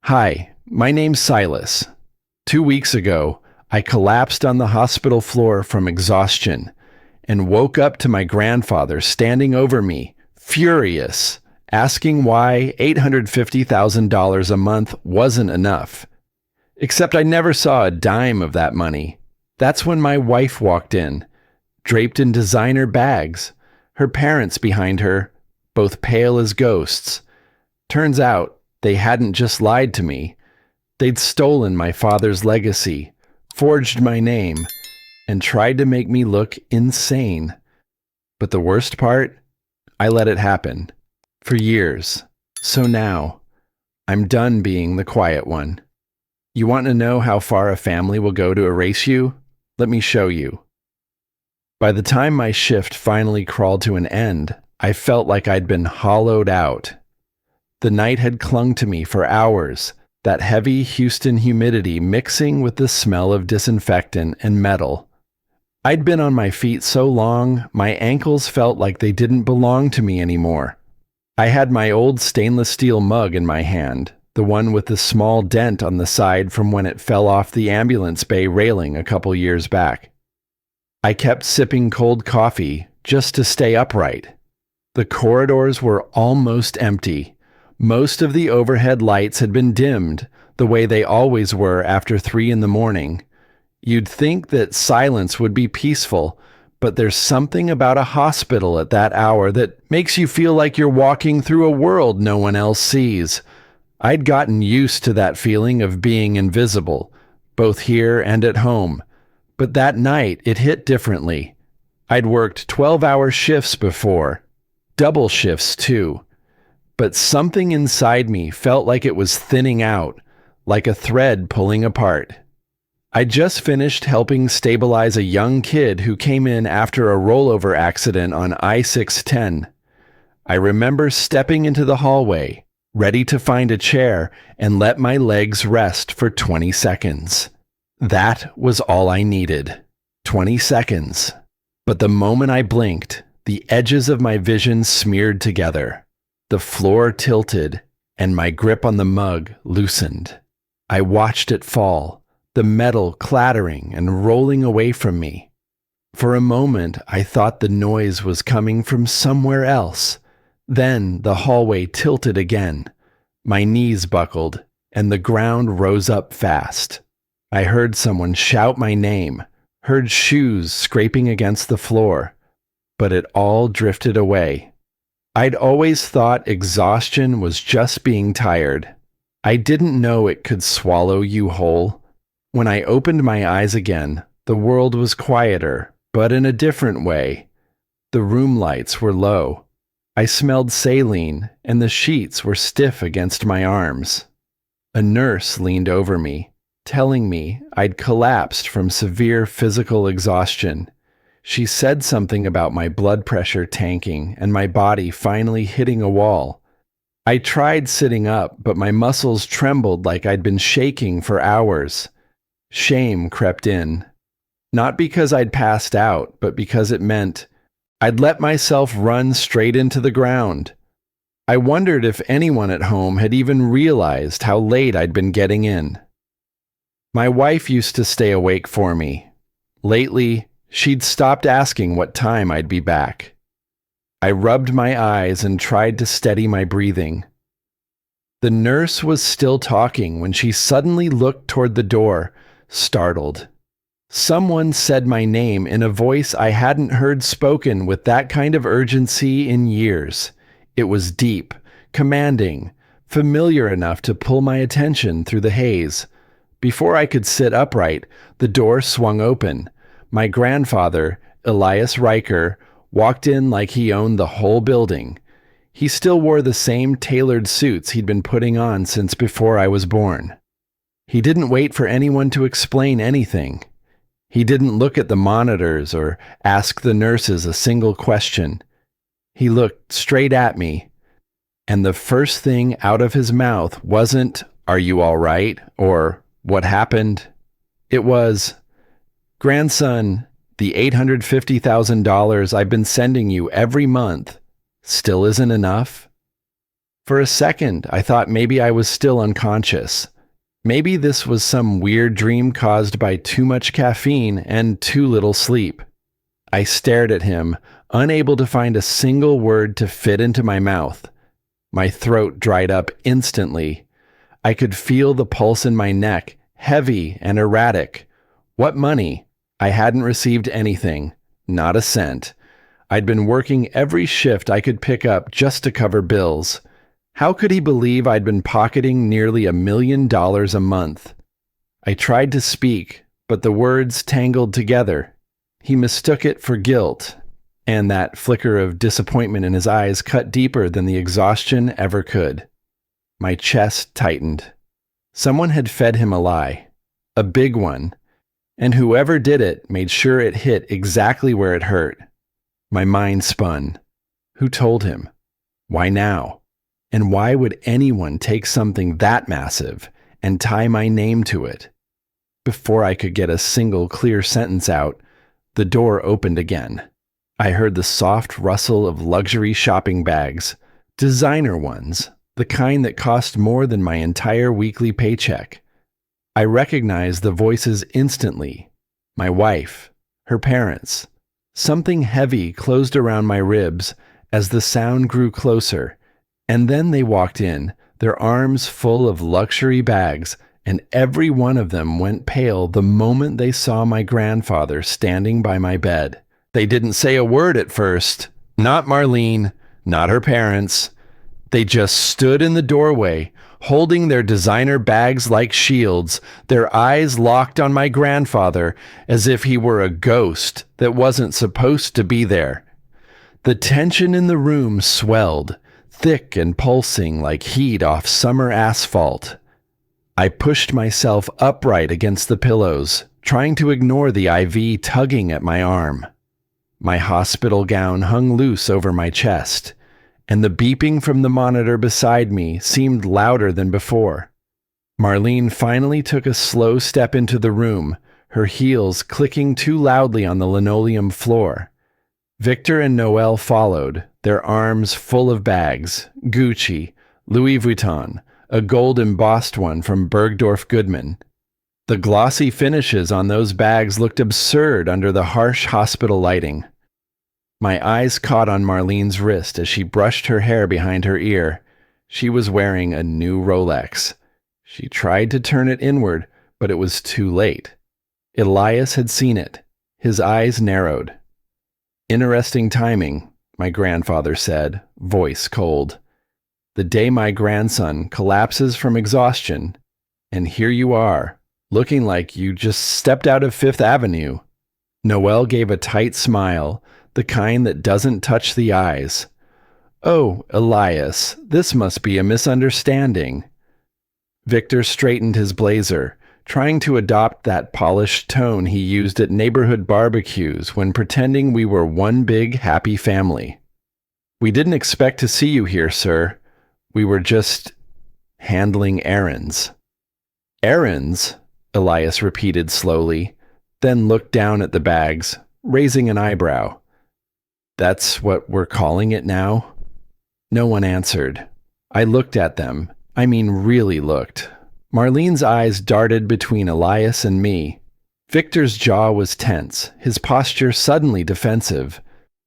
Hi, my name's Silas. 2 weeks ago, I collapsed on the hospital floor from exhaustion and woke up to my grandfather standing over me, furious, asking why $850,000 a month wasn't enough. Except I never saw a dime of that money. That's when my wife walked in, draped in designer bags, her parents behind her, both pale as ghosts. Turns out, they hadn't just lied to me. They'd stolen my father's legacy, forged my name, and tried to make me look insane. But the worst part? I let it happen. For years. So now, I'm done being the quiet one. You want to know how far a family will go to erase you? Let me show you. By the time my shift finally crawled to an end, I felt like I'd been hollowed out. The night had clung to me for hours, that heavy Houston humidity mixing with the smell of disinfectant and metal. I'd been on my feet so long, my ankles felt like they didn't belong to me anymore. I had my old stainless steel mug in my hand, the one with the small dent on the side from when it fell off the ambulance bay railing a couple years back. I kept sipping cold coffee just to stay upright. The corridors were almost empty. Most of the overhead lights had been dimmed, the way they always were after 3 a.m. You'd think that silence would be peaceful, but there's something about a hospital at that hour that makes you feel like you're walking through a world no one else sees. I'd gotten used to that feeling of being invisible, both here and at home, but that night it hit differently. I'd worked 12-hour shifts before, double shifts too. But something inside me felt like it was thinning out, like a thread pulling apart. I just finished helping stabilize a young kid who came in after a rollover accident on I-610. I remember stepping into the hallway, ready to find a chair and let my legs rest for 20 seconds. That was all I needed. 20 seconds. But the moment I blinked, the edges of my vision smeared together. The floor tilted, and my grip on the mug loosened. I watched it fall, the metal clattering and rolling away from me. For a moment, I thought the noise was coming from somewhere else. Then the hallway tilted again. My knees buckled, and the ground rose up fast. I heard someone shout my name, heard shoes scraping against the floor, but it all drifted away. I'd always thought exhaustion was just being tired. I didn't know it could swallow you whole. When I opened my eyes again, the world was quieter, but in a different way. The room lights were low. I smelled saline, and the sheets were stiff against my arms. A nurse leaned over me, telling me I'd collapsed from severe physical exhaustion. She said something about my blood pressure tanking and my body finally hitting a wall. I tried sitting up, but my muscles trembled like I'd been shaking for hours. Shame crept in. Not because I'd passed out, but because it meant I'd let myself run straight into the ground. I wondered if anyone at home had even realized how late I'd been getting in. My wife used to stay awake for me. Lately, she'd stopped asking what time I'd be back. I rubbed my eyes and tried to steady my breathing. The nurse was still talking when she suddenly looked toward the door, startled. Someone said my name in a voice I hadn't heard spoken with that kind of urgency in years. It was deep, commanding, familiar enough to pull my attention through the haze. Before I could sit upright, the door swung open. My grandfather, Elias Riker, walked in like he owned the whole building. He still wore the same tailored suits he'd been putting on since before I was born. He didn't wait for anyone to explain anything. He didn't look at the monitors or ask the nurses a single question. He looked straight at me, and the first thing out of his mouth wasn't, "Are you all right?" or "What happened?" It was, "Grandson, the $850,000 I've been sending you every month still isn't enough?" For a second, I thought maybe I was still unconscious. Maybe this was some weird dream caused by too much caffeine and too little sleep. I stared at him, unable to find a single word to fit into my mouth. My throat dried up instantly. I could feel the pulse in my neck, heavy and erratic. What money? I hadn't received anything, not a cent. I'd been working every shift I could pick up just to cover bills. How could he believe I'd been pocketing nearly $1 million a month? I tried to speak, but the words tangled together. He mistook it for guilt, and that flicker of disappointment in his eyes cut deeper than the exhaustion ever could. My chest tightened. Someone had fed him a lie, a big one, and whoever did it made sure it hit exactly where it hurt. My mind spun. Who told him? Why now? And why would anyone take something that massive and tie my name to it? Before I could get a single clear sentence out, the door opened again. I heard the soft rustle of luxury shopping bags, designer ones, the kind that cost more than my entire weekly paycheck. I recognized the voices instantly. My wife, her parents. Something heavy closed around my ribs as the sound grew closer. And then they walked in, their arms full of luxury bags, and every one of them went pale the moment they saw my grandfather standing by my bed. They didn't say a word at first. Not Marlene, not her parents. They just stood in the doorway, holding their designer bags like shields, their eyes locked on my grandfather as if he were a ghost that wasn't supposed to be there. The tension in the room swelled, thick and pulsing like heat off summer asphalt. I pushed myself upright against the pillows, trying to ignore the IV tugging at my arm. My hospital gown hung loose over my chest, and the beeping from the monitor beside me seemed louder than before. Marlene finally took a slow step into the room, her heels clicking too loudly on the linoleum floor. Victor and Noelle followed, their arms full of bags, Gucci, Louis Vuitton, a gold embossed one from Bergdorf Goodman. The glossy finishes on those bags looked absurd under the harsh hospital lighting. My eyes caught on Marlene's wrist as she brushed her hair behind her ear. She was wearing a new Rolex. She tried to turn it inward, but it was too late. Elias had seen it. His eyes narrowed. Interesting timing, my grandfather said, voice cold. The day my grandson collapses from exhaustion, and here you are, looking like you just stepped out of Fifth Avenue. Noelle gave a tight smile, the kind that doesn't touch the eyes. Oh, Elias, this must be a misunderstanding. Victor straightened his blazer, trying to adopt that polished tone he used at neighborhood barbecues when pretending we were one big happy family. We didn't expect to see you here, sir. We were just handling errands. Errands? Elias repeated slowly, then looked down at the bags, raising an eyebrow. That's what we're calling it now? No one answered. I looked at them. I mean, really looked. Marlene's eyes darted between Elias and me. Victor's jaw was tense, his posture suddenly defensive.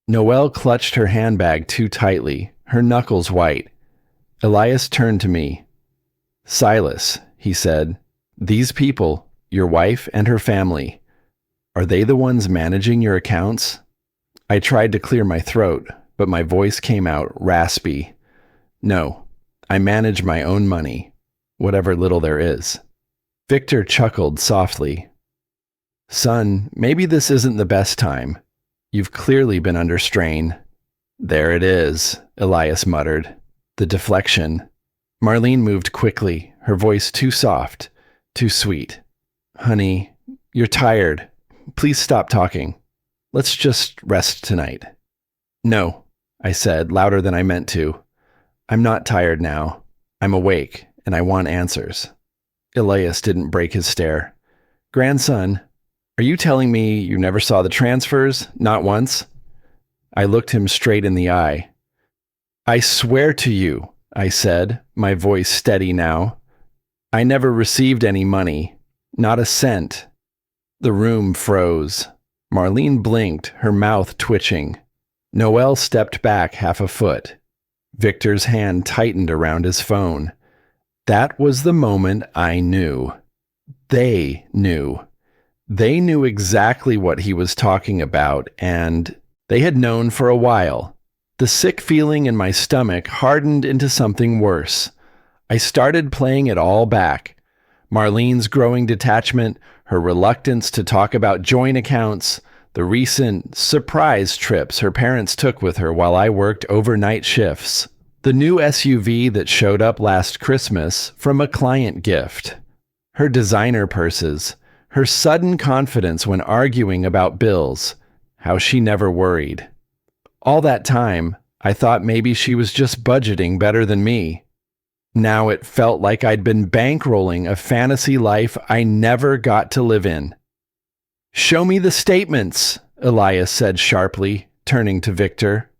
Noelle clutched her handbag too tightly, her knuckles white. Elias turned to me. Silas, he said, these people, your wife and her family, are they the ones managing your accounts? I tried to clear my throat, but my voice came out raspy. No, I manage my own money. Whatever little there is. Victor chuckled softly. Son, maybe this isn't the best time. You've clearly been under strain. There it is, Elias muttered. The deflection. Marlene moved quickly, her voice too soft, too sweet. Honey, you're tired. Please stop talking. Let's just rest tonight. No, I said, louder than I meant to. I'm not tired now. I'm awake. And I want answers. Elias didn't break his stare. Grandson, are you telling me you never saw the transfers? Not once? I looked him straight in the eye. I swear to you, I said, my voice steady now. I never received any money. Not a cent. The room froze. Marlene blinked, her mouth twitching. Noelle stepped back half a foot. Victor's hand tightened around his phone. That was the moment I knew. They knew. They knew exactly what he was talking about, and they had known for a while. The sick feeling in my stomach hardened into something worse. I started playing it all back. Marlene's growing detachment, her reluctance to talk about joint accounts, the recent surprise trips her parents took with her while I worked overnight shifts, the new SUV that showed up last Christmas from a client gift, her designer purses, her sudden confidence when arguing about bills, how she never worried. All that time, I thought maybe she was just budgeting better than me. Now it felt like I'd been bankrolling a fantasy life I never got to live in. "Show me the statements," Elias said sharply, turning to Victor.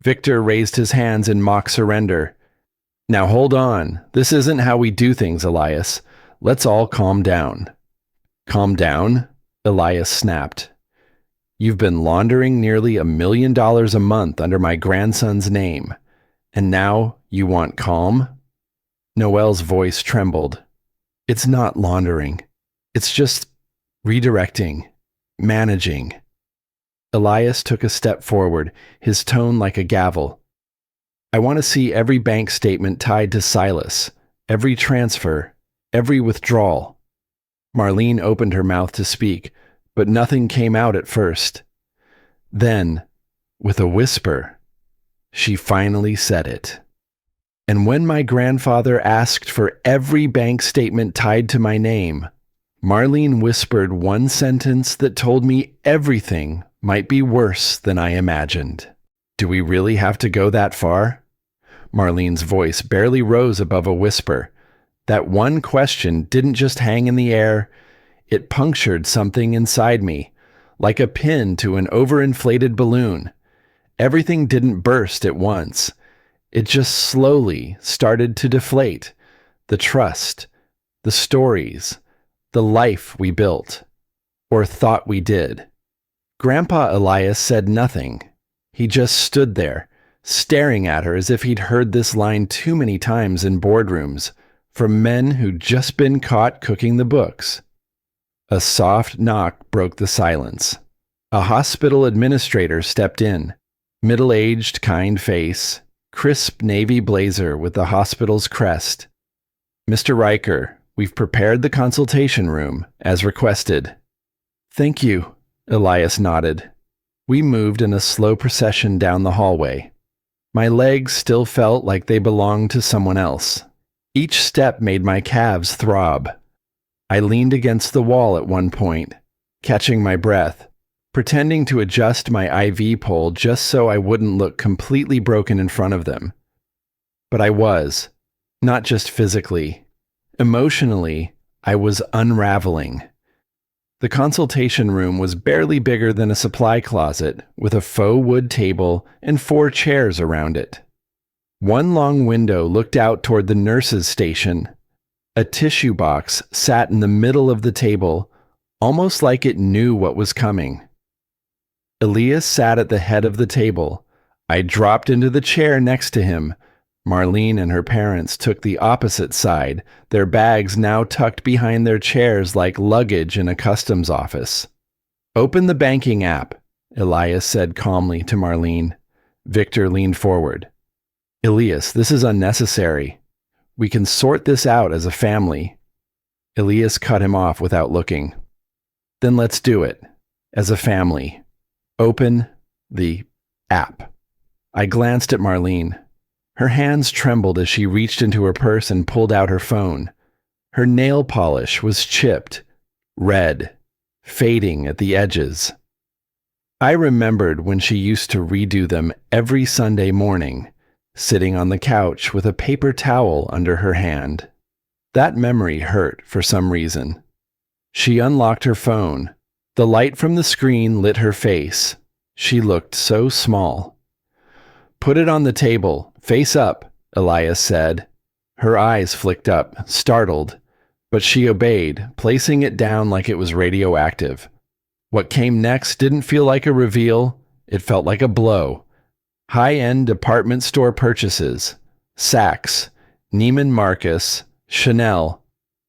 Victor raised his hands in mock surrender. "Now hold on. This isn't how we do things, Elias. Let's all calm down." "Calm down?" Elias snapped. "You've been laundering nearly $1 million a month under my grandson's name, and now you want calm?" Noelle's voice trembled. "It's not laundering. It's just redirecting, managing." Elias took a step forward, his tone like a gavel. "I want to see every bank statement tied to Silas, every transfer, every withdrawal." Marlene opened her mouth to speak, but nothing came out at first. Then, with a whisper, she finally said it. "And when my grandfather asked for every bank statement tied to my name, Marlene whispered one sentence that told me everything might be worse than I imagined." "Do we really have to go that far?" Marlene's voice barely rose above a whisper. That one question didn't just hang in the air. It punctured something inside me, like a pin to an overinflated balloon. Everything didn't burst at once. It just slowly started to deflate. The trust, the stories, the life we built, or thought we did. Grandpa Elias said nothing. He just stood there, staring at her as if he'd heard this line too many times in boardrooms, from men who'd just been caught cooking the books. A soft knock broke the silence. A hospital administrator stepped in, middle-aged, kind face, crisp navy blazer with the hospital's crest. "Mr. Riker, we've prepared the consultation room, as requested." "Thank you," Elias nodded. We moved in a slow procession down the hallway. My legs still felt like they belonged to someone else. Each step made my calves throb. I leaned against the wall at one point, catching my breath, pretending to adjust my IV pole just so I wouldn't look completely broken in front of them. But I was, not just physically. Emotionally, I was unraveling. The consultation room was barely bigger than a supply closet, with a faux wood table and 4 chairs around it. One long window looked out toward the nurses' station. A tissue box sat in the middle of the table, almost like it knew what was coming. Elias sat at the head of the table. I dropped into the chair next to him. Marlene and her parents took the opposite side, their bags now tucked behind their chairs like luggage in a customs office. "Open the banking app," Elias said calmly to Marlene. Victor leaned forward. "Elias, this is unnecessary. We can sort this out as a family." Elias cut him off without looking. "Then let's do it. As a family. Open the app." I glanced at Marlene. Her hands trembled as she reached into her purse and pulled out her phone. Her nail polish was chipped, red, fading at the edges. I remembered when she used to redo them every Sunday morning, sitting on the couch with a paper towel under her hand. That memory hurt for some reason. She unlocked her phone. The light from the screen lit her face. She looked so small. "Put it on the table, face up," Elias said. Her eyes flicked up, startled, but she obeyed, placing it down like it was radioactive. What came next didn't feel like a reveal, it felt like a blow. High-end department store purchases, Saks, Neiman Marcus, Chanel,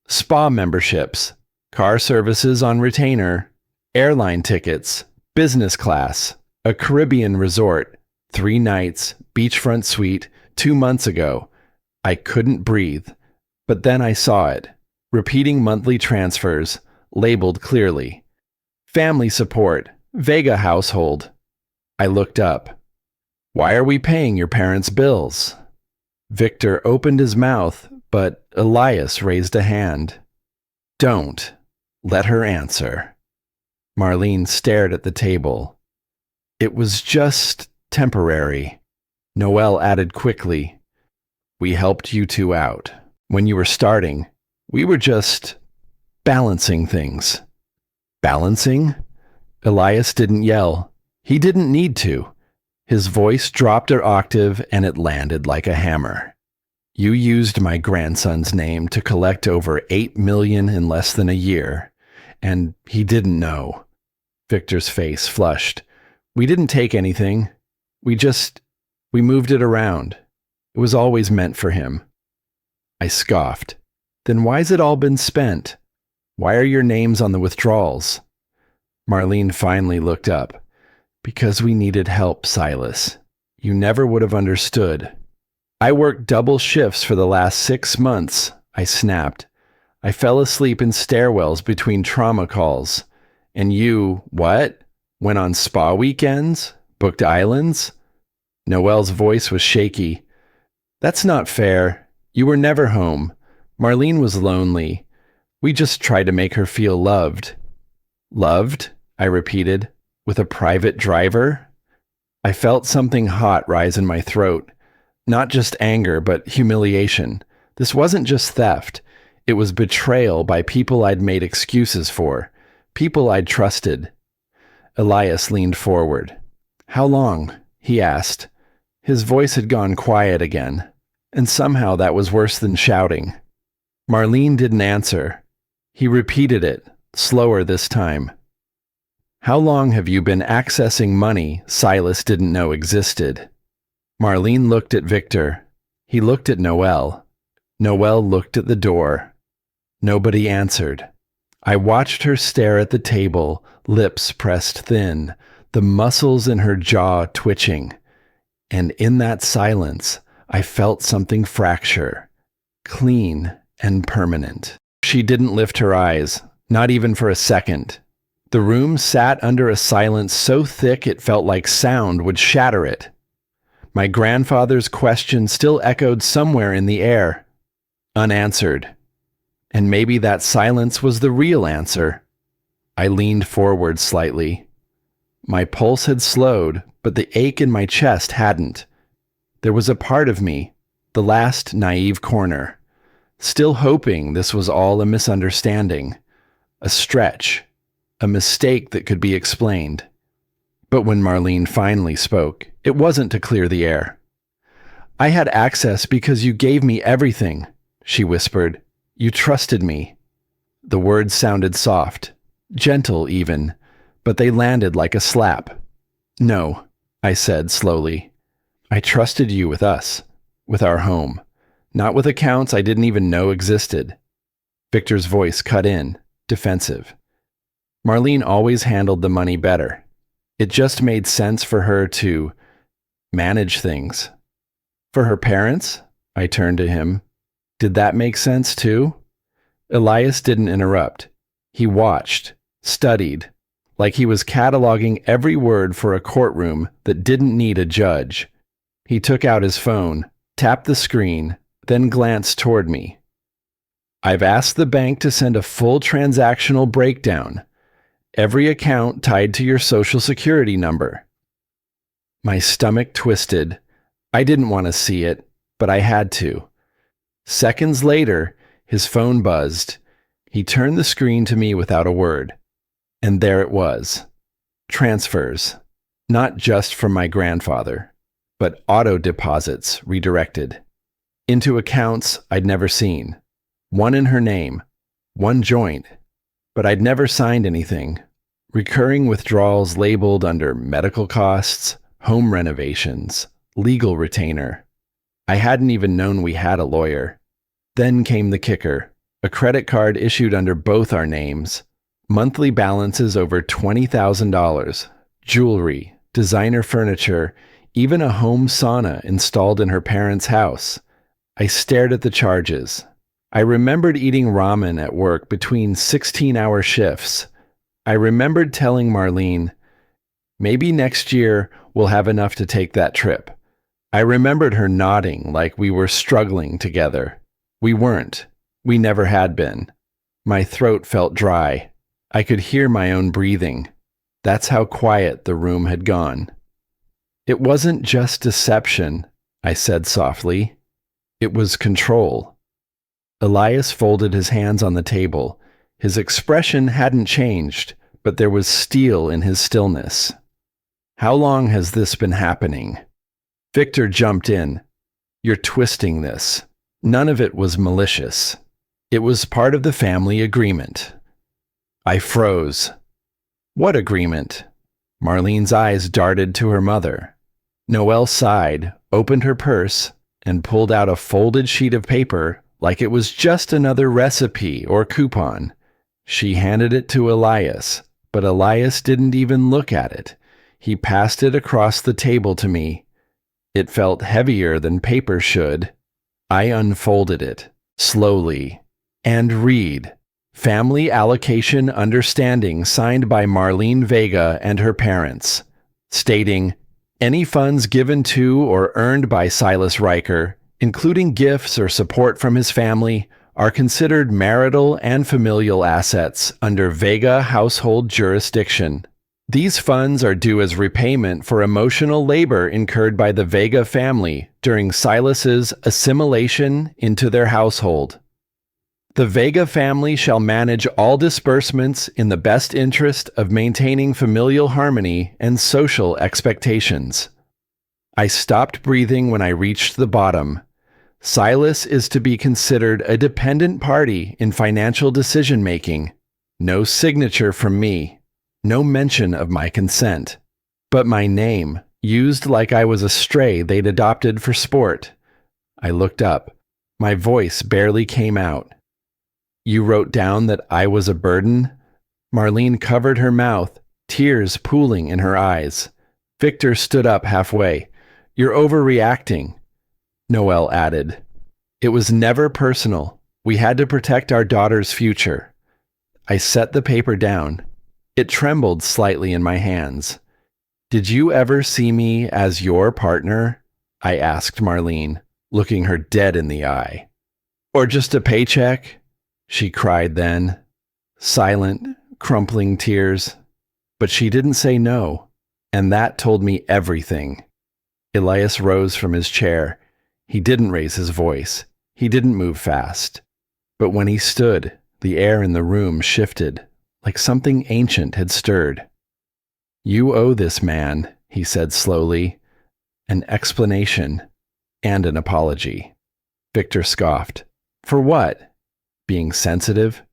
spa memberships, car services on retainer, airline tickets, business class, a Caribbean resort, 3 nights, beachfront suite, 2 months ago. I couldn't breathe. But then I saw it. Repeating monthly transfers, labeled clearly. Family support, Vega household. I looked up. Why are we paying your parents' bills? Victor opened his mouth, but Elias raised a hand. Don't. Let her answer. Marlene stared at the table. It was just temporary. Noelle added quickly. We helped you two out. When you were starting, we were just balancing things. Balancing? Elias didn't yell. He didn't need to. His voice dropped an octave and it landed like a hammer. You used my grandson's name to collect over $8 million in less than a year, and he didn't know. Victor's face flushed. We didn't take anything. We moved it around. It was always meant for him. I scoffed. Then why's it all been spent? Why are your names on the withdrawals? Marlene finally looked up. Because we needed help, Silas. You never would have understood. I worked double shifts for the last 6 months, I snapped. I fell asleep in stairwells between trauma calls. And you, what? Went on spa weekends? Booked islands? Noelle's voice was shaky. That's not fair. You were never home. Marlene was lonely. We just tried to make her feel loved. Loved? I repeated. With a private driver? I felt something hot rise in my throat. Not just anger, but humiliation. This wasn't just theft. It was betrayal by people I'd made excuses for. People I'd trusted. Elias leaned forward. How long? He asked. His voice had gone quiet again. And somehow that was worse than shouting. Marlene didn't answer. He repeated it, slower this time. How long have you been accessing money Silas didn't know existed? Marlene looked at Victor. He looked at Noelle. Noelle looked at the door. Nobody answered. I watched her stare at the table, lips pressed thin, the muscles in her jaw twitching. And in that silence, I felt something fracture, clean and permanent. She didn't lift her eyes, not even for a second. The room sat under a silence so thick it felt like sound would shatter it. My grandfather's question still echoed somewhere in the air, unanswered. And maybe that silence was the real answer. I leaned forward slightly. My pulse had slowed, but the ache in my chest hadn't. There was a part of me, the last naive corner, still hoping this was all a misunderstanding, a stretch, a mistake that could be explained. But when Marlene finally spoke, it wasn't to clear the air. I had access because you gave me everything, she whispered. You trusted me. The words sounded soft, gentle even, but they landed like a slap. No, I said slowly. I trusted you with us, with our home, not with accounts I didn't even know existed. Victor's voice cut in, defensive. Marlene always handled the money better. It just made sense for her to manage things. For her parents? I turned to him. Did that make sense too? Elias didn't interrupt. He watched, studied, like he was cataloging every word for a courtroom that didn't need a judge. He took out his phone, tapped the screen, then glanced toward me. I've asked the bank to send a full transactional breakdown. Every account tied to your social security number. My stomach twisted. I didn't want to see it, but I had to. Seconds later, his phone buzzed. He turned the screen to me without a word. And there it was. Transfers. Not just from my grandfather, but auto deposits redirected. into accounts I'd never seen. One in her name, one joint, but I'd never signed anything. Recurring withdrawals labeled under medical costs, home renovations, legal retainer. I hadn't even known we had a lawyer. Then came the kicker, a credit card issued under both our names, monthly balances over $20,000, jewelry, designer furniture, even a home sauna installed in her parents' house. I stared at the charges. I remembered eating ramen at work between 16-hour shifts. I remembered telling Marlene, maybe next year we'll have enough to take that trip. I remembered her nodding like we were struggling together. We weren't. We never had been. My throat felt dry. I could hear my own breathing. That's how quiet the room had gone. It wasn't just deception, I said softly. It was control. Elias folded his hands on the table. His expression hadn't changed, but there was steel in his stillness. How long has this been happening? Victor jumped in. You're twisting this. None of it was malicious. It was part of the family agreement. I froze. What agreement? Marlene's eyes darted to her mother. Noelle sighed, opened her purse, and pulled out a folded sheet of paper like it was just another recipe or coupon. She handed it to Elias, but Elias didn't even look at it. He passed it across the table to me. It felt heavier than paper should. I unfolded it, slowly. And read, Family Allocation Understanding signed by Marlene Vega and her parents, stating, any funds given to or earned by Silas Riker, including gifts or support from his family, are considered marital and familial assets under Vega household jurisdiction. These funds are due as repayment for emotional labor incurred by the Vega family during Silas's assimilation into their household. The Vega family shall manage all disbursements in the best interest of maintaining familial harmony and social expectations. I stopped breathing when I reached the bottom. Silas is to be considered a dependent party in financial decision-making. No signature from me. No mention of my consent. But my name, used like I was a stray they'd adopted for sport. I looked up. My voice barely came out. You wrote down that I was a burden? Marlene covered her mouth, tears pooling in her eyes. Victor stood up halfway. You're overreacting. Noelle added. It was never personal. We had to protect our daughter's future. I set the paper down. It trembled slightly in my hands. Did you ever see me as your partner? I asked Marlene, looking her dead in the eye. Or just a paycheck? She cried then. Silent, crumpling tears. But she didn't say no, and that told me everything. Elias rose from his chair. He didn't raise his voice. He didn't move fast. But when he stood, the air in the room shifted, like something ancient had stirred. You owe this man, he said slowly, an explanation and an apology. Victor scoffed. For what? Being sensitive?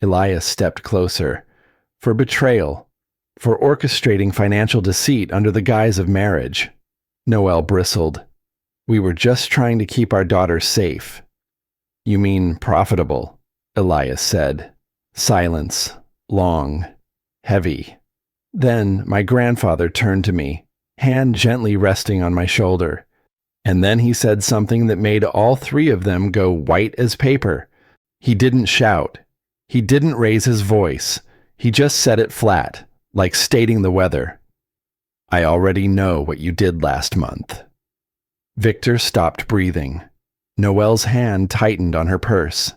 Elias stepped closer. For betrayal. For orchestrating financial deceit under the guise of marriage. Noelle bristled. We were just trying to keep our daughter safe. You mean profitable, Elias said. Silence. Long. Heavy. Then my grandfather turned to me, hand gently resting on my shoulder. And then he said something that made all three of them go white as paper. He didn't shout. He didn't raise his voice. He just said it flat, like stating the weather. I already know what you did last month. Victor stopped breathing. Noelle's hand tightened on her purse.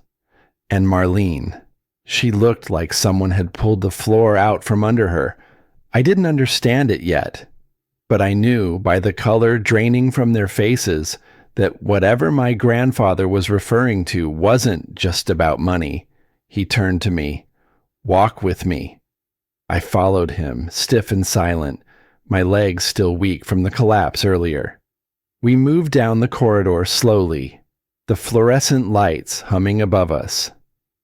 And Marlene. She looked like someone had pulled the floor out from under her. I didn't understand it yet, but I knew by the color draining from their faces that whatever my grandfather was referring to wasn't just about money. He turned to me. Walk with me. I followed him, stiff and silent, my legs still weak from the collapse earlier. We moved down the corridor slowly. the fluorescent lights humming above us.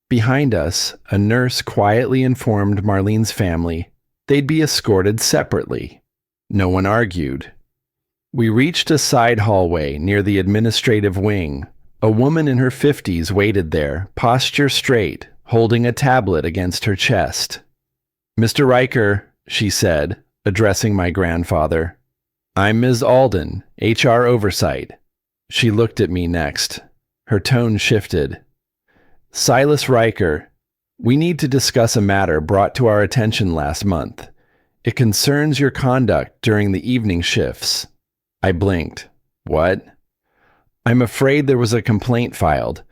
Behind us, a nurse quietly informed Marlene's family they'd be escorted separately. No one argued. We reached a side hallway near the administrative wing. A woman in her 50s waited there, posture straight, holding a tablet against her chest. "Mr. Riker," she said, addressing my grandfather. "I'm Ms. Alden, HR Oversight." She looked at me next. Her tone shifted. "Silas Riker, we need to discuss a matter brought to our attention last month. It concerns your conduct during the evening shifts." I blinked. "What?" "I'm afraid there was a complaint filed.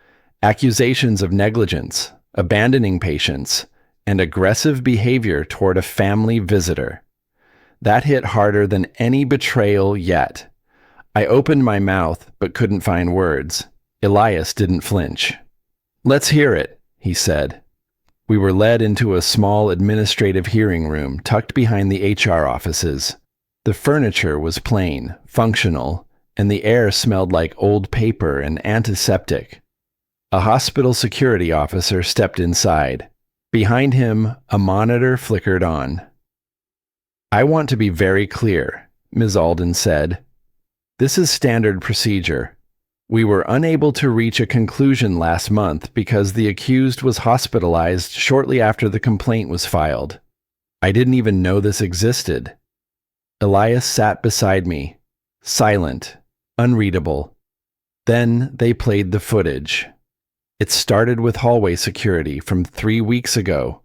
Accusations of negligence, abandoning patients, and aggressive behavior toward a family visitor. That hit harder than any betrayal yet." I opened my mouth but couldn't find words. Elias didn't flinch. "Let's hear it," he said. We were led into a small administrative hearing room tucked behind the HR offices. The furniture was plain, functional, and the air smelled like old paper and antiseptic. A hospital security officer stepped inside. Behind him, a monitor flickered on. "I want to be very clear," Ms. Alden said. "This is standard procedure. We were unable to reach a conclusion last month because the accused was hospitalized shortly after the complaint was filed. I didn't even know this existed." Elias sat beside me, silent, unreadable. Then they played the footage. It started with hallway security from 3 weeks ago.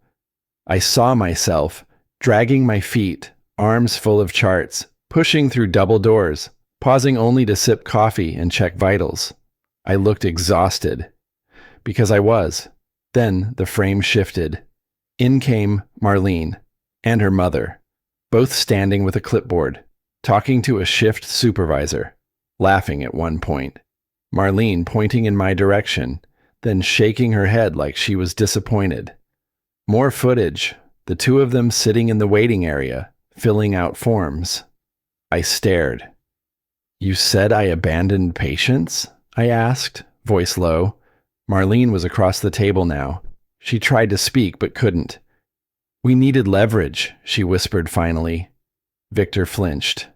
I saw myself, dragging my feet, arms full of charts, pushing through double doors, pausing only to sip coffee and check vitals. I looked exhausted. Because I was. Then the frame shifted. In came Marlene and her mother, both standing with a clipboard, talking to a shift supervisor, laughing at one point. Marlene pointing in my direction, then shaking her head like she was disappointed. More footage, the two of them sitting in the waiting area, filling out forms. I stared. "You said I abandoned patients?" I asked, voice low. Marlene was across the table now. She tried to speak but couldn't. "We needed leverage," she whispered finally. Victor flinched.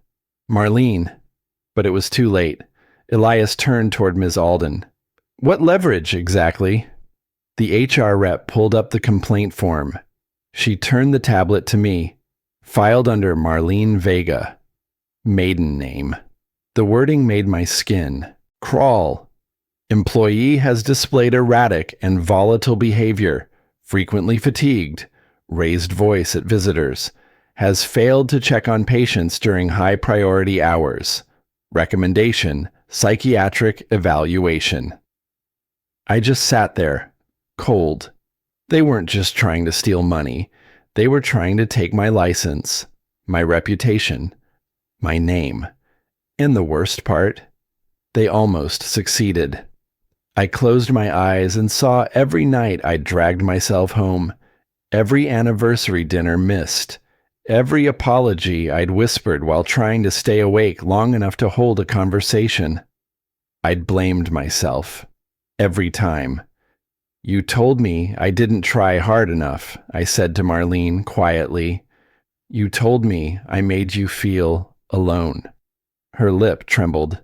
"Marlene." But it was too late. Elias turned toward Ms. Alden. "What leverage, exactly?" The HR rep pulled up the complaint form. She turned the tablet to me. Filed under Marlene Vega. Maiden name. The wording made my skin crawl. "Employee has displayed erratic and volatile behavior, frequently fatigued, raised voice at visitors, has failed to check on patients during high-priority hours. Recommendation, psychiatric evaluation." I just sat there, cold. They weren't just trying to steal money. They were trying to take my license, my reputation, my name. And the worst part, they almost succeeded. I closed my eyes and saw every night I dragged myself home, every anniversary dinner missed, every apology I'd whispered while trying to stay awake long enough to hold a conversation. I'd blamed myself. Every time. "You told me I didn't try hard enough," I said to Marlene quietly. "You told me I made you feel alone." Her lip trembled.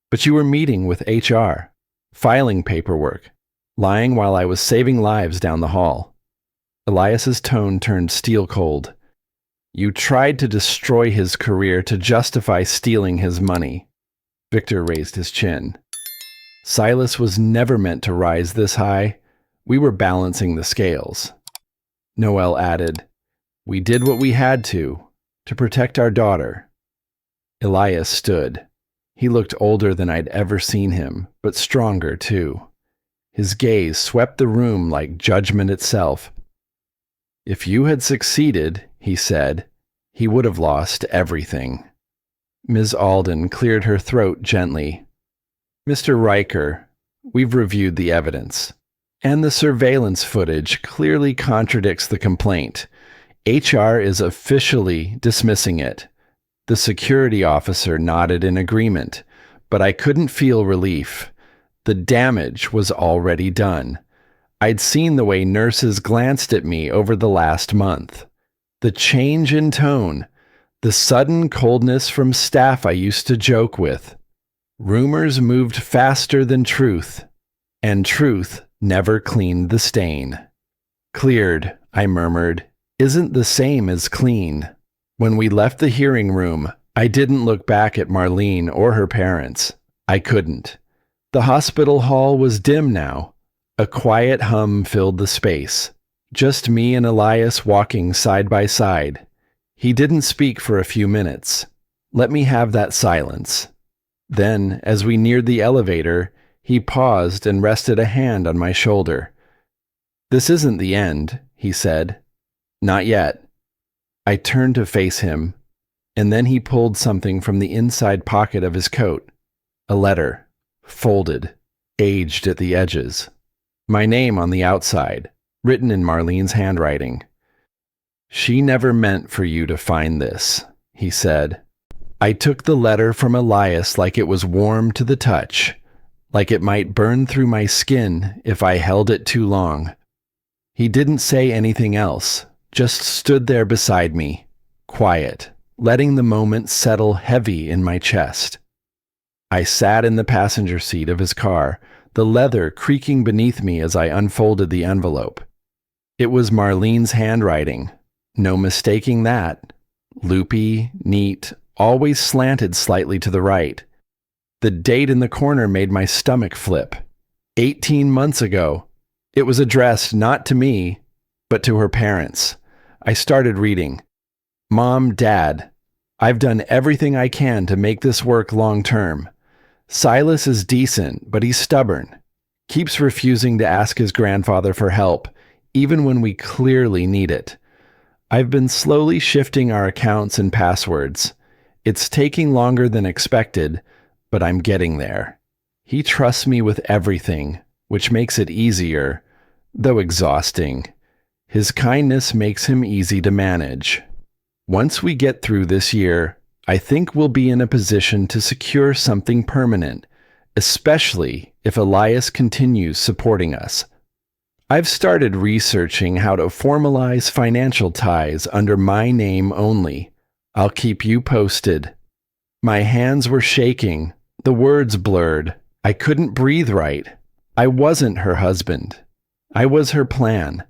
"But you were meeting with HR, filing paperwork, lying while I was saving lives down the hall." Elias's tone turned steel cold. "You tried to destroy his career to justify stealing his money." Victor raised his chin. "Silas was never meant to rise this high. We were balancing the scales." Noel added, "We did what we had to protect our daughter." Elias stood. He looked older than I'd ever seen him, but stronger too. His gaze swept the room like judgment itself. "If you had succeeded," he said, "he would have lost everything." Ms. Alden cleared her throat gently. "Mr. Riker, we've reviewed the evidence, and the surveillance footage clearly contradicts the complaint. HR is officially dismissing it." The security officer nodded in agreement, but I couldn't feel relief. The damage was already done. I'd seen the way nurses glanced at me over the last month. The change in tone, the sudden coldness from staff I used to joke with. Rumors moved faster than truth, and truth never cleaned the stain. Cleared, I murmured, isn't the same as clean. When we left the hearing room, I didn't look back at Marlene or her parents. I couldn't. The hospital hall was dim now. A quiet hum filled the space. Just me and Elias walking side by side. He didn't speak for a few minutes. Let me have that silence. Then, as we neared the elevator, he paused and rested a hand on my shoulder. "This isn't the end," he said. "Not yet." I turned to face him, and then he pulled something from the inside pocket of his coat. A letter, folded, aged at the edges. My name on the outside, written in Marlene's handwriting. "She never meant for you to find this," he said. I took the letter from Elias like it was warm to the touch, like it might burn through my skin if I held it too long. He didn't say anything else, just stood there beside me, quiet, letting the moment settle heavy in my chest. I sat in the passenger seat of his car, the leather creaking beneath me as I unfolded the envelope. It was Marlene's handwriting. No mistaking that. Loopy, neat, always slanted slightly to the right. The date in the corner made my stomach flip. 18 months ago. It was addressed not to me, but to her parents. I started reading. "Mom, Dad, I've done everything I can to make this work long term. Silas is decent, but he's stubborn. Keeps refusing to ask his grandfather for help, even when we clearly need it. I've been slowly shifting our accounts and passwords. It's taking longer than expected, but I'm getting there. He trusts me with everything, which makes it easier, though exhausting. His kindness makes him easy to manage. Once we get through this year, I think we'll be in a position to secure something permanent, especially if Elias continues supporting us. I've started researching how to formalize financial ties under my name only. I'll keep you posted." My hands were shaking, the words blurred. I couldn't breathe right. I wasn't her husband. I was her plan.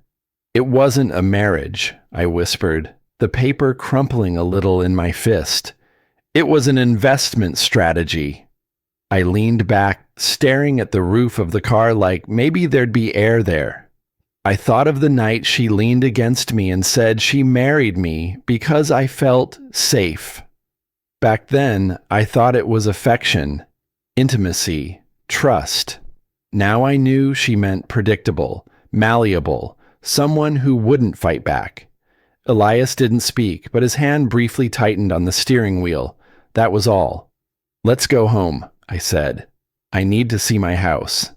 "It wasn't a marriage," I whispered, the paper crumpling a little in my fist. "It was an investment strategy." I leaned back, staring at the roof of the car like maybe there'd be air there. I thought of the night she leaned against me and said she married me because I felt safe. Back then, I thought it was affection, intimacy, trust. Now I knew she meant predictable, malleable, someone who wouldn't fight back. Elias didn't speak, but his hand briefly tightened on the steering wheel. That was all. "Let's go home," I said. "I need to see my house."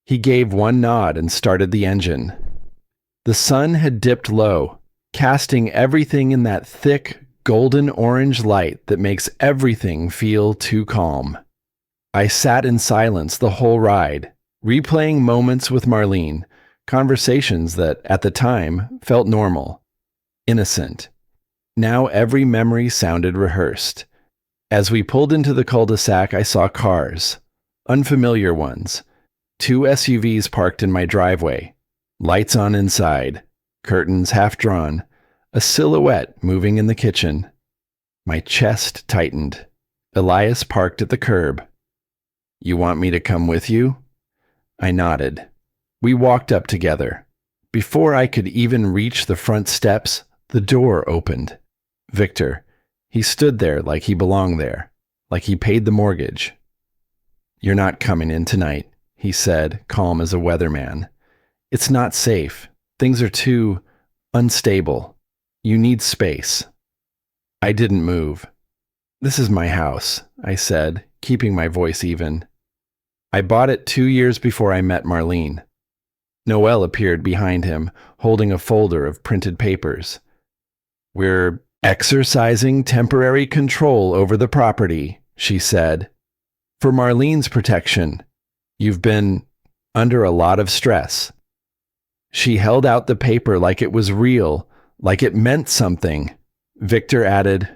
He gave one nod and started the engine. The sun had dipped low, casting everything in that thick, golden orange light that makes everything feel too calm. I sat in silence the whole ride, replaying moments with Marlene, conversations that, at the time, felt normal, innocent. Now every memory sounded rehearsed. As we pulled into the cul-de-sac, I saw cars, unfamiliar ones. 2 SUVs parked in my driveway, lights on inside, curtains half drawn, a silhouette moving in the kitchen. My chest tightened. Elias parked at the curb. "You want me to come with you?" I nodded. We walked up together. Before I could even reach the front steps, the door opened. Victor. He stood there like he belonged there, like he paid the mortgage. "You're not coming in tonight," he said, calm as a weatherman. "It's not safe. Things are too unstable. You need space." I didn't move. "This is my house," I said, keeping my voice even. "I bought it 2 years before I met Marlene." Noelle appeared behind him, holding a folder of printed papers. "We're exercising temporary control over the property," she said. "For Marlene's protection. You've been under a lot of stress. She held out the paper like it was real, like it meant something. Victor added,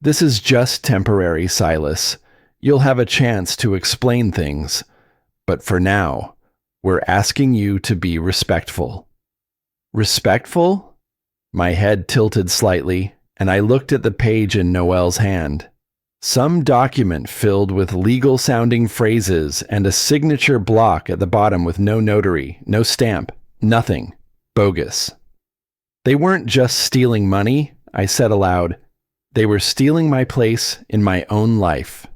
"This is just temporary, Silas. You'll have a chance to explain things. But for now, we're asking you to be respectful." Respectful? My head tilted slightly, and I looked at the page in Noelle's hand. Some document filled with legal-sounding phrases and a signature block at the bottom with no notary, no stamp, nothing. Bogus. They weren't just stealing money, I said aloud. They were stealing my place in my own life.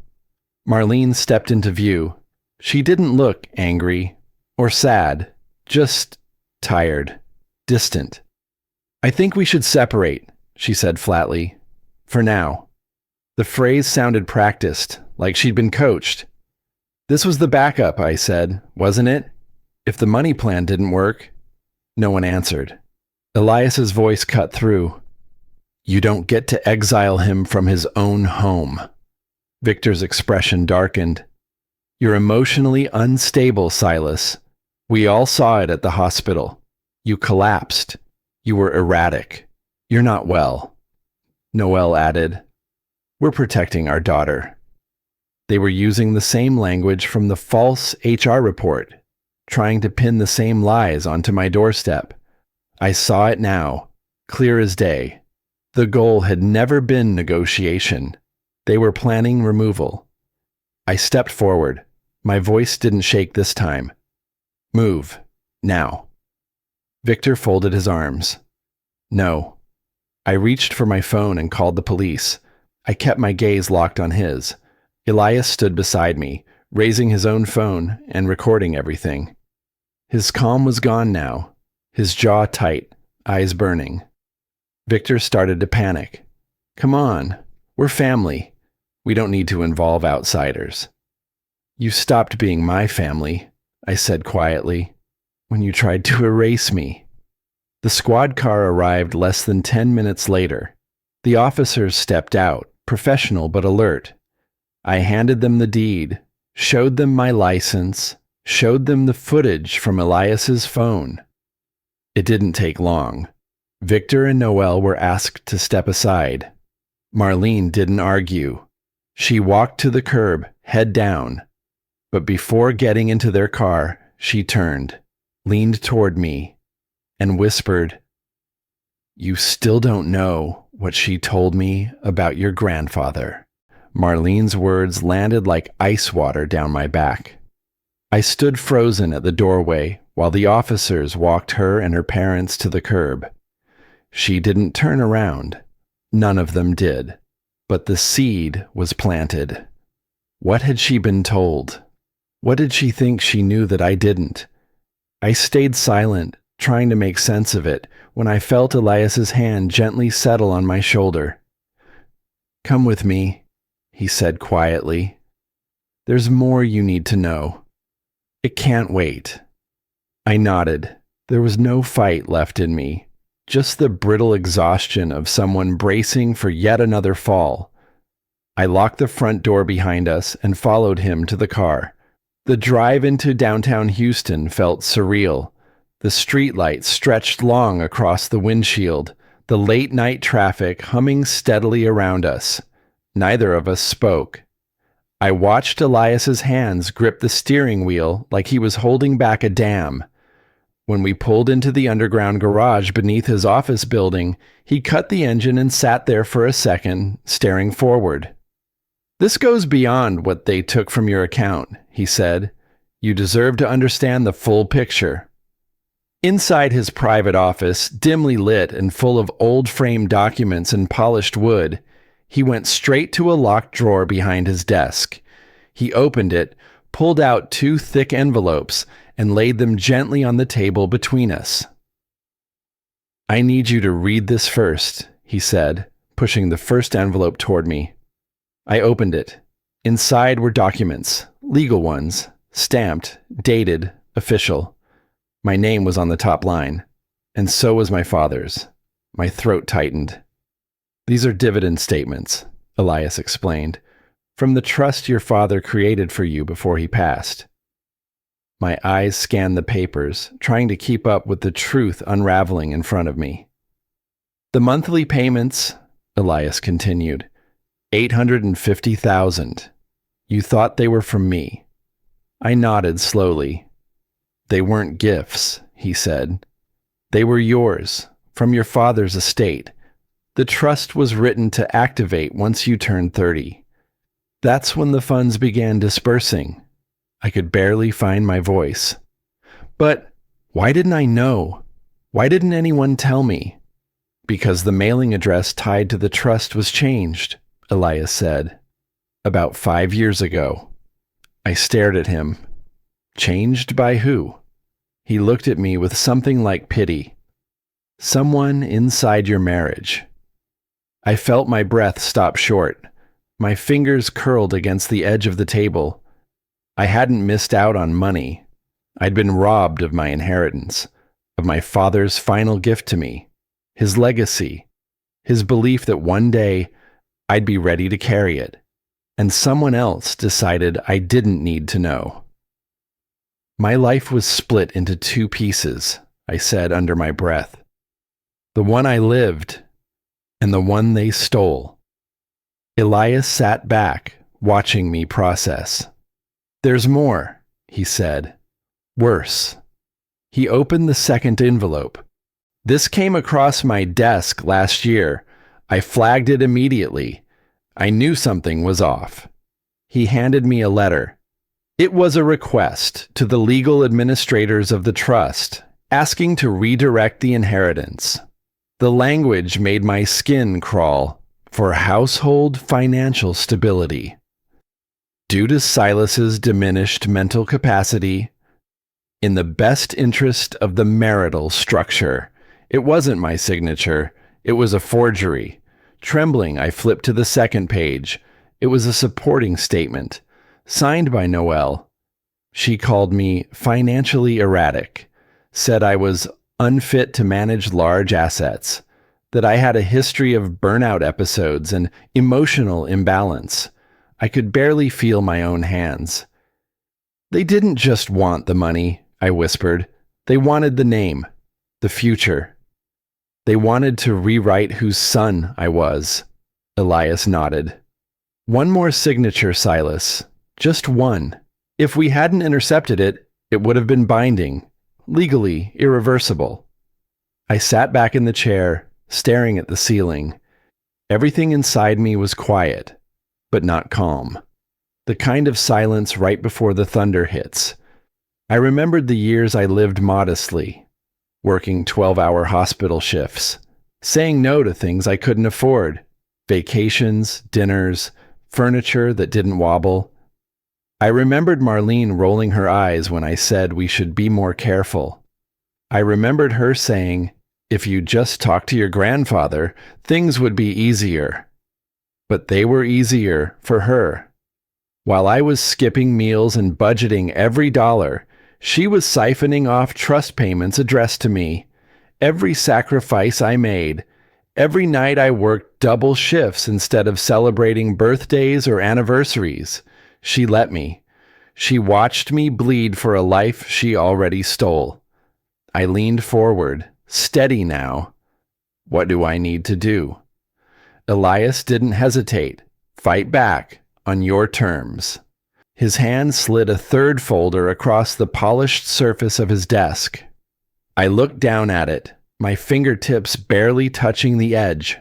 Marlene stepped into view. She didn't look angry or sad, just tired, distant. "I think we should separate," she said flatly. "For now." The phrase sounded practiced, like she'd been coached. "This was the backup," I said, "wasn't it? If the money plan didn't work." No one answered. Elias's voice cut through. "You don't get to exile him from his own home." Victor's expression darkened. "You're emotionally unstable, Silas. We all saw it at the hospital. You collapsed. You were erratic. You're not well." Noelle added, "We're protecting our daughter." They were using the same language from the false HR report, trying to pin the same lies onto my doorstep. I saw it now, clear as day. The goal had never been negotiation. They were planning removal. I stepped forward. My voice didn't shake this time. "Move. Now." Victor folded his arms. "No." I reached for my phone and called the police. I kept my gaze locked on his. Elias stood beside me, raising his own phone and recording everything. His calm was gone now, his jaw tight, eyes burning. Victor started to panic. "Come on, we're family. We don't need to involve outsiders." "You stopped being my family," I said quietly, "when you tried to erase me." The squad car arrived less than 10 minutes later. The officers stepped out, professional but alert. I handed them the deed, showed them my license, showed them the footage from Elias's phone. It didn't take long. Victor and Noelle were asked to step aside. Marlene didn't argue. She walked to the curb, head down. But before getting into their car, she turned, leaned toward me, and whispered, "You still don't know what she told me about your grandfather." Marlene's words landed like ice water down my back. I stood frozen at the doorway while the officers walked her and her parents to the curb. She didn't turn around. None of them did. But the seed was planted. What had she been told? What did she think she knew that I didn't? I stayed silent, trying to make sense of it, when I felt Elias's hand gently settle on my shoulder. "Come with me," he said quietly. "There's more you need to know. It can't wait." I nodded. There was no fight left in me, just the brittle exhaustion of someone bracing for yet another fall. I locked the front door behind us and followed him to the car. The drive into downtown Houston felt surreal. The streetlights stretched long across the windshield, the late-night traffic humming steadily around us. Neither of us spoke. I watched Elias's hands grip the steering wheel like he was holding back a dam. When we pulled into the underground garage beneath his office building, he cut the engine and sat there for a second, staring forward. "This goes beyond what they took from your account," he said. "You deserve to understand the full picture." Inside his private office, dimly lit and full of old frame documents and polished wood, he went straight to a locked drawer behind his desk. He opened it, pulled out 2 thick envelopes, and laid them gently on the table between us. "I need you to read this first," he said, pushing the first envelope toward me. I opened it. Inside were documents, legal ones, stamped, dated, official. My name was on the top line, and so was my father's. My throat tightened. "These are dividend statements," Elias explained, "from the trust your father created for you before he passed. My eyes scanned the papers, trying to keep up with the truth unraveling in front of me. The monthly payments, Elias continued, 850,000. You thought they were from me. I nodded slowly. They weren't gifts, he said. They were yours, from your father's estate. The trust was written to activate once you turned 30. That's when the funds began dispersing. I could barely find my voice. But why didn't I know? Why didn't anyone tell me? Because the mailing address tied to the trust was changed, Elias said. About 5 years ago. I stared at him. Changed by who? He looked at me with something like pity. Someone inside your marriage. I felt my breath stop short. My fingers curled against the edge of the table. I hadn't missed out on money. I'd been robbed of my inheritance, of my father's final gift to me, his legacy, his belief that one day I'd be ready to carry it, and someone else decided I didn't need to know. My life was split into 2 pieces, I said under my breath. The one I lived, and the one they stole. Elias sat back, watching me process. There's more, he said. Worse. He opened the second envelope. This came across my desk last year. I flagged it immediately. I knew something was off. He handed me a letter. It was a request to the legal administrators of the trust, asking to redirect the inheritance. The language made my skin crawl. For household financial stability. Due to Silas's diminished mental capacity, in the best interest of the marital structure. It wasn't my signature. It was a forgery. Trembling, I flipped to the second page. It was a supporting statement, signed by Noelle. She called me financially erratic, said I was unfit to manage large assets, that I had a history of burnout episodes and emotional imbalance. I could barely feel my own hands. They didn't just want the money, I whispered. They wanted the name, the future. They wanted to rewrite whose son I was. Elias nodded. One more signature, Silas. Just one. If we hadn't intercepted it, it would have been binding, legally irreversible. I sat back in the chair, staring at the ceiling. Everything inside me was quiet, but not calm. The kind of silence right before the thunder hits. I remembered the years I lived modestly, working 12-hour hospital shifts, saying no to things I couldn't afford, vacations, dinners, furniture that didn't wobble. I remembered Marlene rolling her eyes when I said we should be more careful. I remembered her saying, if you just talk to your grandfather, things would be easier. But they were easier for her. While I was skipping meals and budgeting every dollar, she was siphoning off trust payments addressed to me. Every sacrifice I made, every night I worked double shifts instead of celebrating birthdays or anniversaries, she let me. She watched me bleed for a life she already stole. I leaned forward. Steady now. What do I need to do? Elias didn't hesitate. Fight back, on your terms. His hand slid a third folder across the polished surface of his desk. I looked down at it, my fingertips barely touching the edge.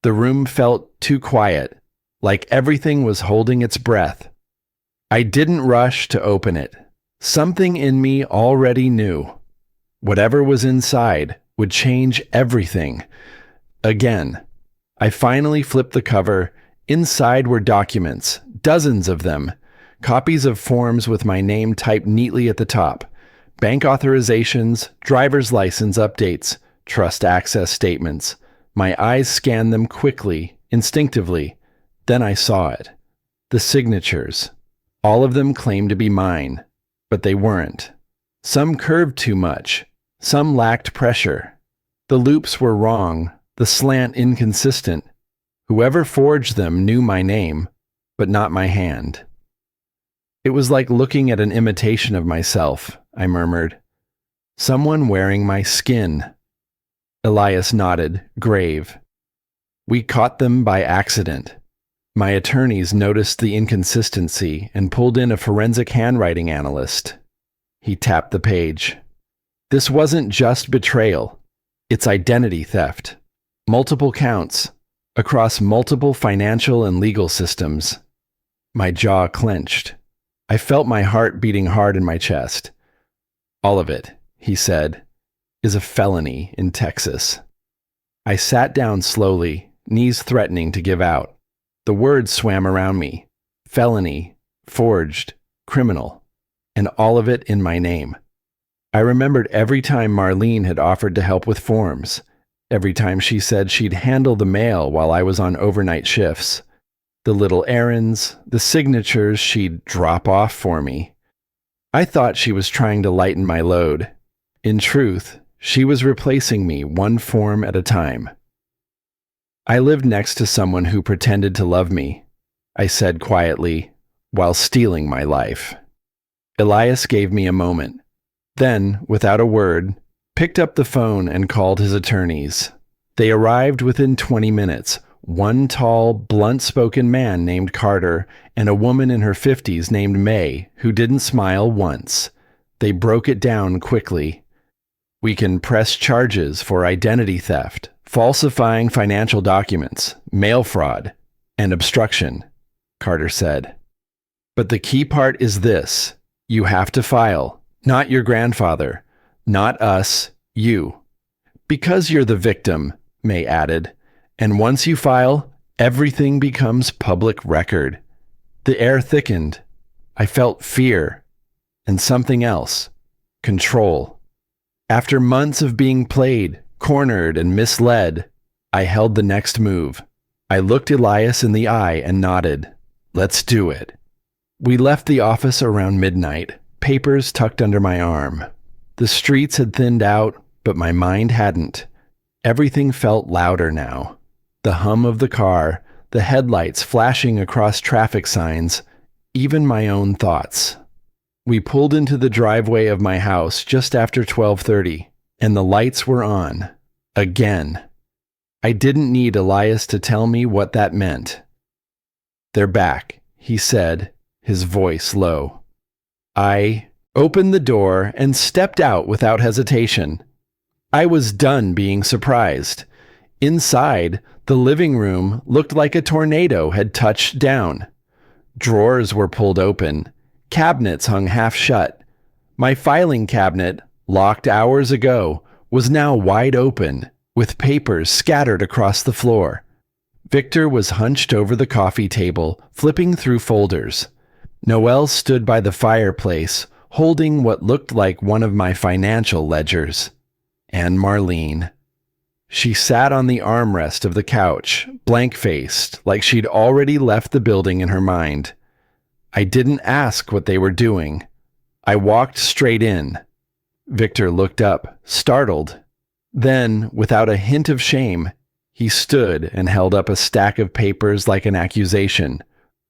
The room felt too quiet, like everything was holding its breath. I didn't rush to open it. Something in me already knew. Whatever was inside would change everything. Again, I finally flipped the cover. Inside were documents, dozens of them, copies of forms with my name typed neatly at the top, bank authorizations, driver's license updates, trust access statements. My eyes scanned them quickly, instinctively. Then I saw it. The signatures. All of them claimed to be mine, but they weren't. Some curved too much. Some lacked pressure. The loops were wrong, the slant inconsistent. Whoever forged them knew my name, but not my hand. It was like looking at an imitation of myself, I murmured. Someone wearing my skin. Elias nodded, grave. We caught them by accident. My attorneys noticed the inconsistency and pulled in a forensic handwriting analyst. He tapped the page. This wasn't just betrayal. It's identity theft. Multiple counts, across multiple financial and legal systems. My jaw clenched. I felt my heart beating hard in my chest. All of it, he said, is a felony in Texas. I sat down slowly, knees threatening to give out. The words swam around me. Felony, forged, criminal, and all of it in my name. I remembered every time Marlene had offered to help with forms, every time she said she'd handle the mail while I was on overnight shifts, the little errands, the signatures she'd drop off for me. I thought she was trying to lighten my load. In truth, she was replacing me one form at a time. I lived next to someone who pretended to love me, I said quietly, while stealing my life. Elias gave me a moment, then, without a word, picked up the phone and called his attorneys. They arrived within 20 minutes, one tall, blunt-spoken man named Carter and a woman in her 50s named May, who didn't smile once. They broke it down quickly. We can press charges for identity theft, falsifying financial documents, mail fraud, and obstruction, Carter said. But the key part is this. You have to file. Not your grandfather. Not us. You. Because you're the victim, May added. And once you file, everything becomes public record. The air thickened. I felt fear. And something else. Control. After months of being played, cornered, and misled, I held the next move. I looked Elias in the eye and nodded. Let's do it. We left the office around midnight, papers tucked under my arm. The streets had thinned out, but my mind hadn't. Everything felt louder now. The hum of the car, the headlights flashing across traffic signs, even my own thoughts. We pulled into the driveway of my house just after 12:30, and the lights were on. Again. I didn't need Elias to tell me what that meant. They're back, he said, his voice low. I opened the door and stepped out without hesitation. I was done being surprised. Inside, the living room looked like a tornado had touched down. Drawers were pulled open. Cabinets hung half shut. My filing cabinet, locked hours ago, was now wide open, with papers scattered across the floor. Victor was hunched over the coffee table, flipping through folders. Noelle stood by the fireplace, holding what looked like one of my financial ledgers. And Marlene. She sat on the armrest of the couch, blank-faced, like she'd already left the building in her mind. I didn't ask what they were doing. I walked straight in. Victor looked up, startled. Then, without a hint of shame, he stood and held up a stack of papers like an accusation.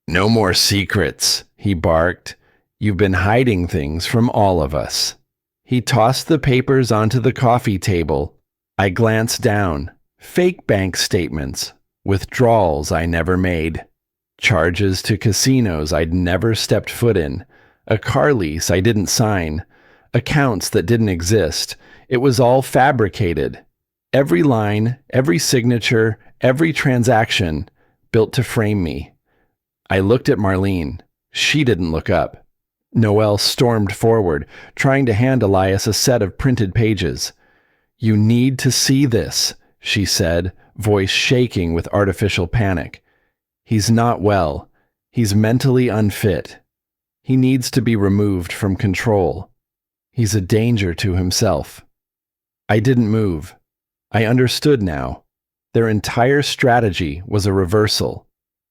"No more secrets," he barked. "You've been hiding things from all of us." He tossed the papers onto the coffee table. I glanced down. Fake bank statements. Withdrawals I never made. Charges to casinos I'd never stepped foot in. A car lease I didn't sign. Accounts that didn't exist. It was all fabricated. Every line, every signature, every transaction, built to frame me. I looked at Marlene. She didn't look up. Noelle stormed forward, trying to hand Elias a set of printed pages. "You need to see this," she said, voice shaking with artificial panic. "He's not well. He's mentally unfit. He needs to be removed from control. He's a danger to himself." I didn't move. I understood now. Their entire strategy was a reversal.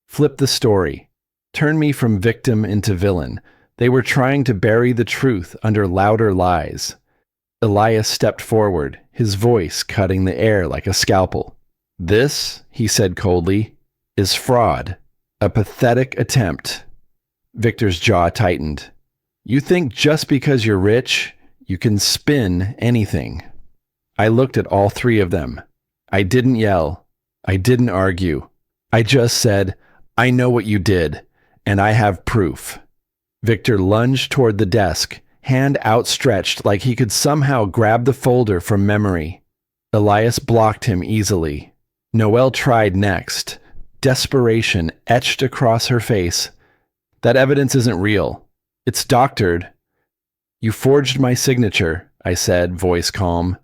Flip the story. Turn me from victim into villain. They were trying to bury the truth under louder lies. Elias stepped forward, his voice cutting the air like a scalpel. "This," he said coldly, "is fraud. A pathetic attempt." Victor's jaw tightened. You think just because you're rich, you can spin anything. I looked at all three of them. I didn't yell. I didn't argue. I just said, I know what you did, and I have proof. Victor lunged toward the desk, hand outstretched like he could somehow grab the folder from memory. Elias blocked him easily. Noelle tried next. Desperation etched across her face. That evidence isn't real. It's doctored. You forged my signature, I said, voice calm.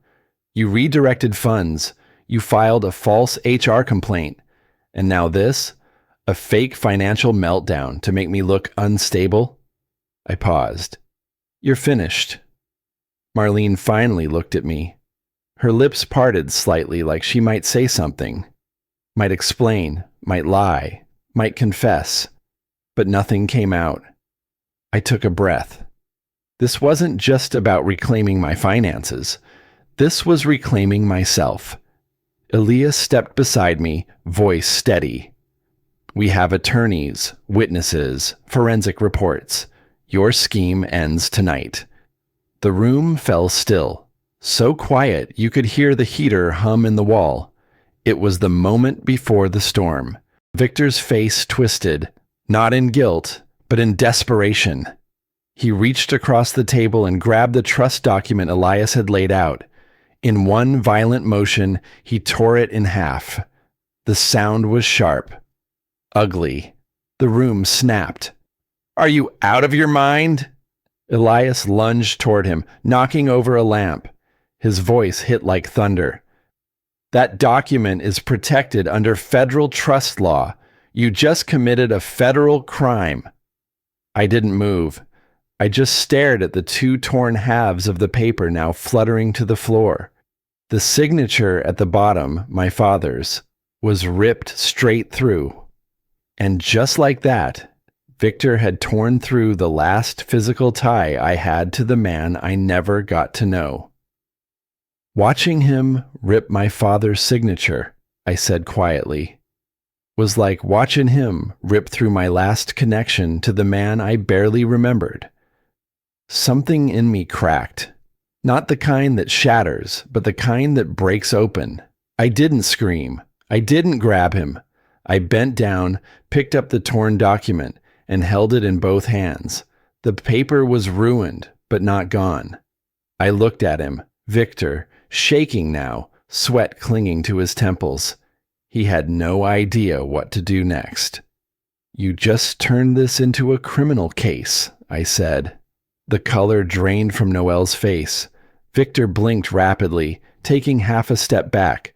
You redirected funds. You filed a false HR complaint. And now this? A fake financial meltdown to make me look unstable? I paused. You're finished. Marlene finally looked at me. Her lips parted slightly like she might say something. Might explain, might lie, might confess. But nothing came out. I took a breath. This wasn't just about reclaiming my finances. This was reclaiming myself. Elias stepped beside me, voice steady. We have attorneys, witnesses, forensic reports. Your scheme ends tonight. The room fell still, so quiet you could hear the heater hum in the wall. It was the moment before the storm. Victor's face twisted, not in guilt, but in desperation. He reached across the table and grabbed the trust document Elias had laid out. In one violent motion, he tore it in half. The sound was sharp, ugly. The room snapped. Are you out of your mind? Elias lunged toward him, knocking over a lamp. His voice hit like thunder. That document is protected under federal trust law. You just committed a federal crime. I didn't move. I just stared at the two torn halves of the paper now fluttering to the floor. The signature at the bottom, my father's, was ripped straight through. And just like that, Victor had torn through the last physical tie I had to the man I never got to know. Watching him rip my father's signature, I said quietly, was like watching him rip through my last connection to the man I barely remembered. Something in me cracked. Not the kind that shatters, but the kind that breaks open. I didn't scream. I didn't grab him. I bent down, picked up the torn document, and held it in both hands. The paper was ruined, but not gone. I looked at him, Victor, shaking now, sweat clinging to his temples. He had no idea what to do next. You just turned this into a criminal case, I said. The color drained from Noelle's face. Victor blinked rapidly, taking half a step back.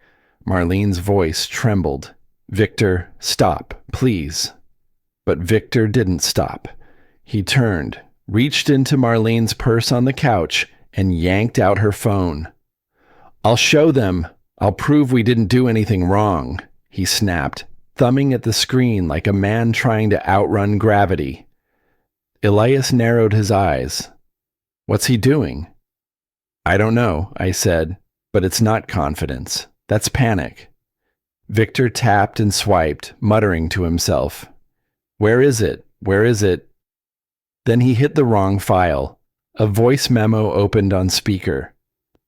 Marlene's voice trembled. Victor, stop, please. But Victor didn't stop. He turned, reached into Marlene's purse on the couch, and yanked out her phone. I'll show them. I'll prove we didn't do anything wrong, he snapped, thumbing at the screen like a man trying to outrun gravity. Elias narrowed his eyes. What's he doing? I don't know, I said, but it's not confidence. That's panic. Victor tapped and swiped, muttering to himself. Where is it? Where is it? Then he hit the wrong file. A voice memo opened on speaker.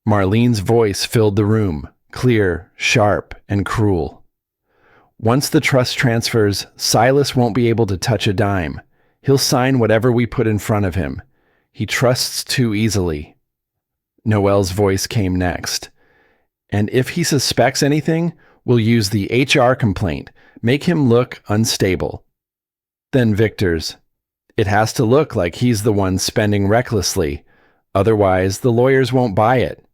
Marlene's voice filled the room, clear, sharp, and cruel. Once the trust transfers, Silas won't be able to touch a dime. He'll sign whatever we put in front of him. He trusts too easily. Noelle's voice came next. And if he suspects anything, we'll use the HR complaint, make him look unstable. Then Victor's. It has to look like he's the one spending recklessly. Otherwise, the lawyers won't buy it.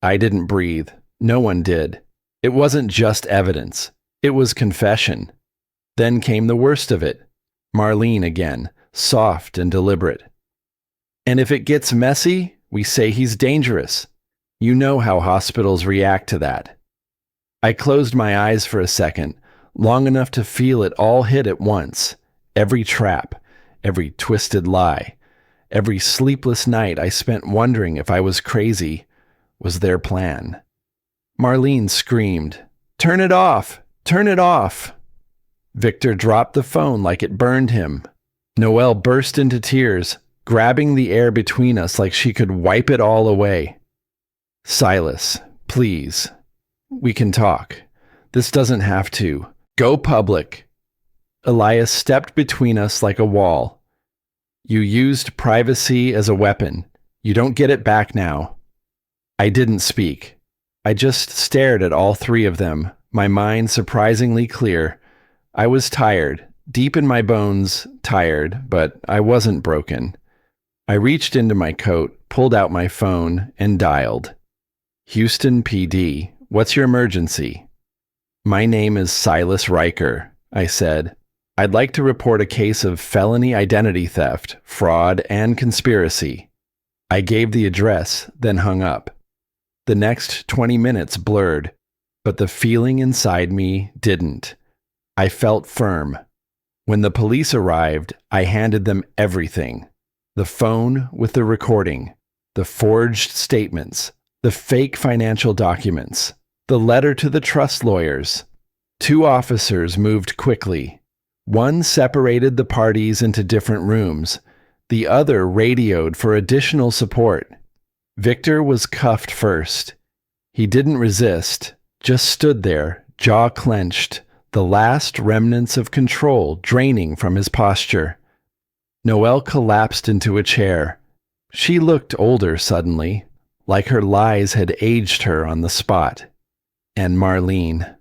I didn't breathe. No one did. It wasn't just evidence. It was confession. Then came the worst of it. Marlene again, soft and deliberate. And if it gets messy, we say he's dangerous. You know how hospitals react to that. I closed my eyes for a second, long enough to feel it all hit at once. Every trap, every twisted lie, every sleepless night I spent wondering if I was crazy, was their plan. Marlene screamed, "Turn it off! Turn it off!" Victor dropped the phone like it burned him. Noelle burst into tears, grabbing the air between us like she could wipe it all away. Silas, please. We can talk. This doesn't have to. Go public. Elias stepped between us like a wall. You used privacy as a weapon. You don't get it back now. I didn't speak. I just stared at all three of them, my mind surprisingly clear. I was tired, deep in my bones, tired, but I wasn't broken. I reached into my coat, pulled out my phone, and dialed. Houston PD, what's your emergency? My name is Silas Riker, I said. I'd like to report a case of felony identity theft, fraud, and conspiracy. I gave the address, then hung up. The next 20 minutes blurred, but the feeling inside me didn't. I felt firm. When the police arrived, I handed them everything. The phone with the recording, the forged statements, the fake financial documents, the letter to the trust lawyers. 2 officers moved quickly. One separated the parties into different rooms. The other radioed for additional support. Victor was cuffed first. He didn't resist, just stood there, jaw clenched, the last remnants of control draining from his posture. Noelle collapsed into a chair. She looked older suddenly, like her lies had aged her on the spot. And Marlene.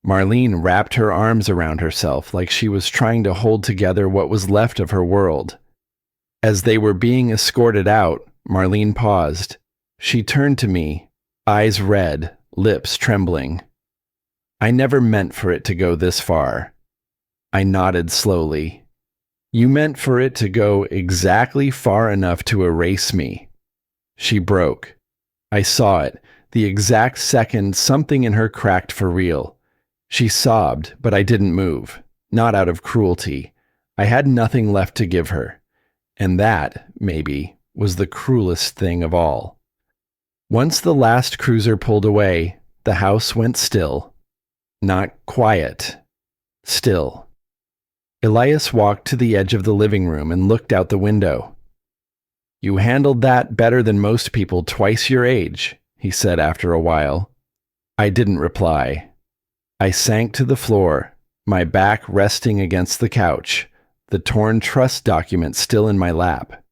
Marlene wrapped her arms around herself like she was trying to hold together what was left of her world. As they were being escorted out, Marlene paused. She turned to me, eyes red, lips trembling. I never meant for it to go this far. I nodded slowly. You meant for it to go exactly far enough to erase me. She broke. I saw it, the exact second something in her cracked for real. She sobbed, but I didn't move, not out of cruelty. I had nothing left to give her. And that, maybe, was the cruelest thing of all. Once the last cruiser pulled away, the house went still. Not quiet. Still. Elias walked to the edge of the living room and looked out the window. You handled that better than most people twice your age, he said after a while. I didn't reply. I sank to the floor, my back resting against the couch, the torn trust document still in my lap.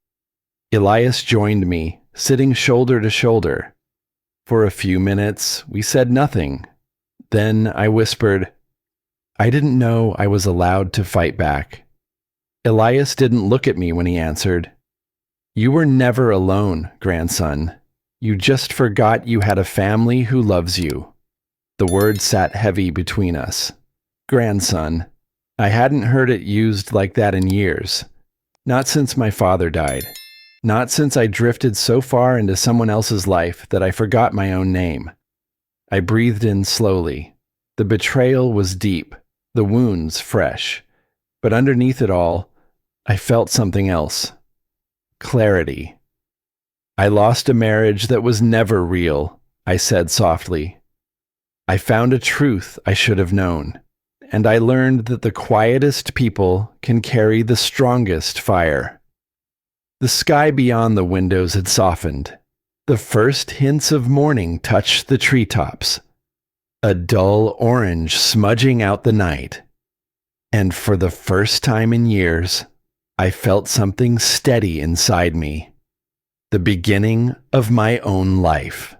Elias joined me, sitting shoulder to shoulder. For a few minutes, we said nothing. Then I whispered, I didn't know I was allowed to fight back. Elias didn't look at me when he answered. You were never alone, grandson. You just forgot you had a family who loves you. The word sat heavy between us. Grandson. I hadn't heard it used like that in years. Not since my father died. Not since I drifted so far into someone else's life that I forgot my own name. I breathed in slowly. The betrayal was deep, the wounds fresh. But underneath it all, I felt something else. Clarity. I lost a marriage that was never real, I said softly. I found a truth I should have known, and I learned that the quietest people can carry the strongest fire. The sky beyond the windows had softened. The first hints of morning touched the treetops, a dull orange smudging out the night. And for the first time in years, I felt something steady inside me. The beginning of my own life.